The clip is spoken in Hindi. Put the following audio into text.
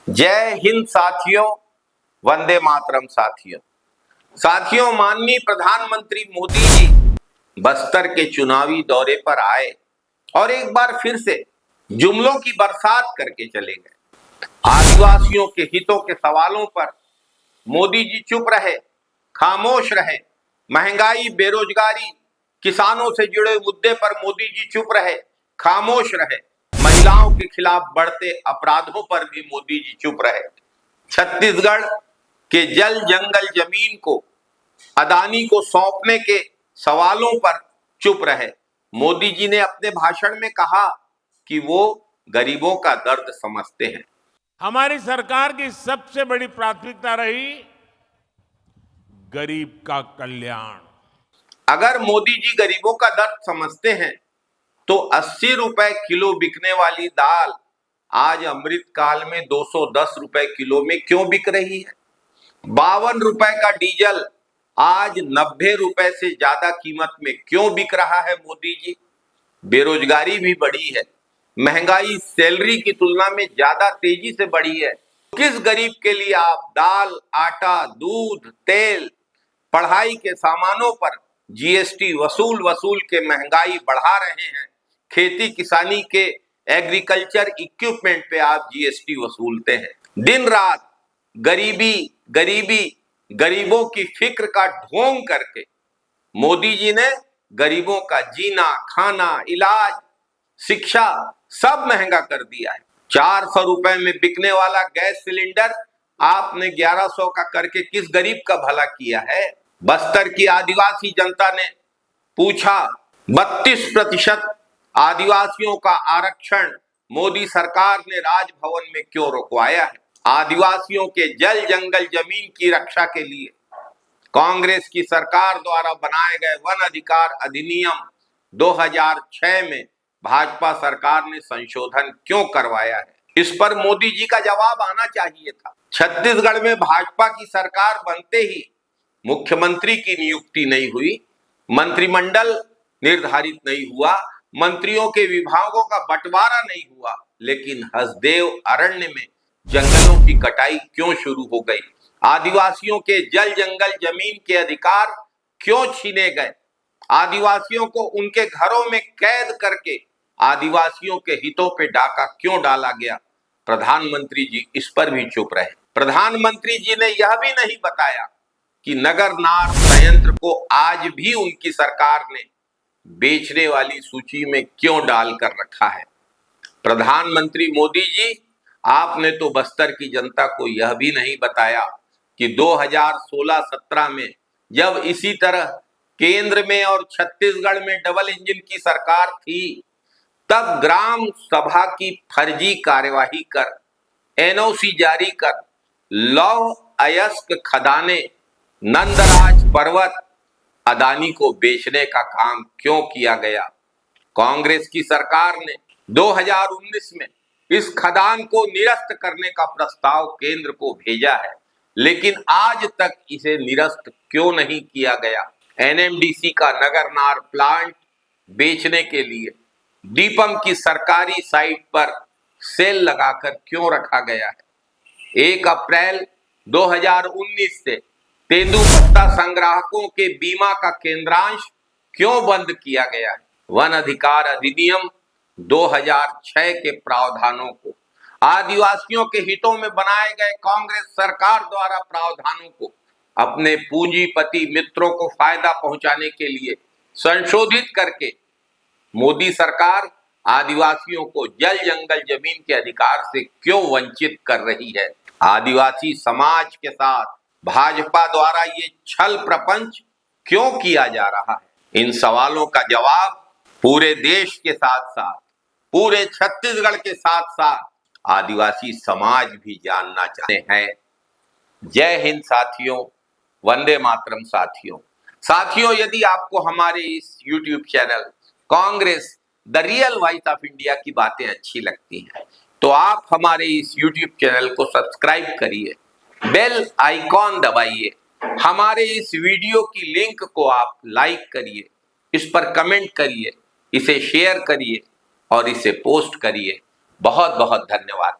जय हिंद साथियों, वंदे मातरम साथियों, माननीय प्रधानमंत्री मोदी जी बस्तर के चुनावी दौरे पर आए और एक बार फिर से जुमलों की बरसात करके चले गए। आदिवासियों के हितों के सवालों पर मोदी जी चुप रहे, खामोश रहे। महंगाई, बेरोजगारी, किसानों से जुड़े मुद्दे पर मोदी जी चुप रहे, खामोश रहे। महिलाओं के खिलाफ बढ़ते अपराधों पर भी मोदी जी चुप रहे। छत्तीसगढ़ के जल जंगल जमीन को अदानी को सौंपने के सवालों पर चुप रहे। मोदी जी ने अपने भाषण में कहा कि वो गरीबों का दर्द समझते हैं। हमारी सरकार की सबसे बड़ी प्राथमिकता रही गरीब का कल्याण। अगर मोदी जी गरीबों का दर्द समझते हैं तो 80 रुपए किलो बिकने वाली दाल आज अमृतकाल में 210 रुपए किलो में क्यों बिक रही है? 52 रुपए का डीजल आज 90 रुपए से ज्यादा कीमत में क्यों बिक रहा है मोदी जी? बेरोजगारी भी बढ़ी है, महंगाई सैलरी की तुलना में ज्यादा तेजी से बढ़ी है। किस गरीब के लिए आप दाल, आटा, दूध, तेल, पढ़ाई के सामानों पर जीएसटी वसूल के महंगाई बढ़ा रहे हैं? खेती किसानी के एग्रीकल्चर इक्विपमेंट पे आप जीएसटी वसूलते हैं। दिन रात गरीबों की फिक्र का ढोंग करके मोदी जी ने गरीबों का जीना, खाना, इलाज, शिक्षा सब महंगा कर दिया है। 400 रुपए में बिकने वाला गैस सिलेंडर आपने 1100 का करके किस गरीब का भला किया है? बस्तर की आदिवासी जनता ने पूछा, 32% आदिवासियों का आरक्षण मोदी सरकार ने राजभवन में क्यों रुकवाया है? आदिवासियों के जल जंगल जमीन की रक्षा के लिए कांग्रेस की सरकार द्वारा बनाए गए वन अधिकार अधिनियम 2006 में भाजपा सरकार ने संशोधन क्यों करवाया है? इस पर मोदी जी का जवाब आना चाहिए था। छत्तीसगढ़ में भाजपा की सरकार बनते ही मुख्यमंत्री की नियुक्ति नहीं हुई, मंत्रिमंडल निर्धारित नहीं हुआ, मंत्रियों के विभागों का बंटवारा नहीं हुआ, लेकिन हसदेव अरण्य में जंगलों की कटाई क्यों शुरू हो गई? आदिवासियों के जल जंगल जमीन के अधिकार क्यों छीने गए? आदिवासियों को उनके घरों में कैद करके आदिवासियों के हितों पे डाका क्यों डाला गया? प्रधानमंत्री जी इस पर भी चुप रहे। प्रधानमंत्री जी ने यह भी नहीं बताया कि नगर नार संयंत्र को आज भी उनकी सरकार ने बेचने वाली सूची में क्यों डालकर रखा है। प्रधानमंत्री मोदी जी, आपने तो बस्तर की जनता को यह भी नहीं बताया कि 2016-17 में जब इसी तरह केंद्र में और छत्तीसगढ़ में डबल इंजन की सरकार थी, तब ग्राम सभा की फर्जी कार्यवाही कर, एनओसी जारी कर, लौह अयस्क खदाने, नंदराज पर्वत अदानी को बेचने का काम क्यों किया गया? कांग्रेस की सरकार ने 2019 में इस खदान को निरस्त करने का प्रस्ताव केंद्र को भेजा है, लेकिन आज तक इसे निरस्त क्यों नहीं किया गया? एनएमडीसी का नगरनार प्लांट बेचने के लिए डीपम की सरकारी साइट पर सेल लगाकर क्यों रखा गया है? 1 अप्रैल 2019 से तेंदुपत्ता संग्राहकों के बीमा का केंद्रांश क्यों बंद किया गया है? वन अधिकार अधिनियम 2006 के प्रावधानों को, आदिवासियों के हितों में बनाए गए कांग्रेस सरकार द्वारा प्रावधानों को अपने पूंजीपति मित्रों को फायदा पहुंचाने के लिए संशोधित करके मोदी सरकार आदिवासियों को जल जंगल जमीन के अधिकार से क्यों वंचित कर रही है? आदिवासी समाज के साथ भाजपा द्वारा ये छल प्रपंच क्यों किया जा रहा है? इन सवालों का जवाब पूरे देश के साथ साथ पूरे छत्तीसगढ़ के साथ साथ आदिवासी समाज भी जानना चाहते हैं। जय हिंद साथियों, वंदे मातरम साथियों, यदि आपको हमारे इस YouTube channel Congress the real voice of India की बातें अच्छी लगती हैं तो आप हमारे इस YouTube चैनल को सब्सक्राइब करिए, बेल आइकॉन दबाइए, हमारे इस वीडियो की लिंक को आप लाइक करिए, इस पर कमेंट करिए, इसे शेयर करिए और इसे पोस्ट करिए। बहुत बहुत धन्यवाद।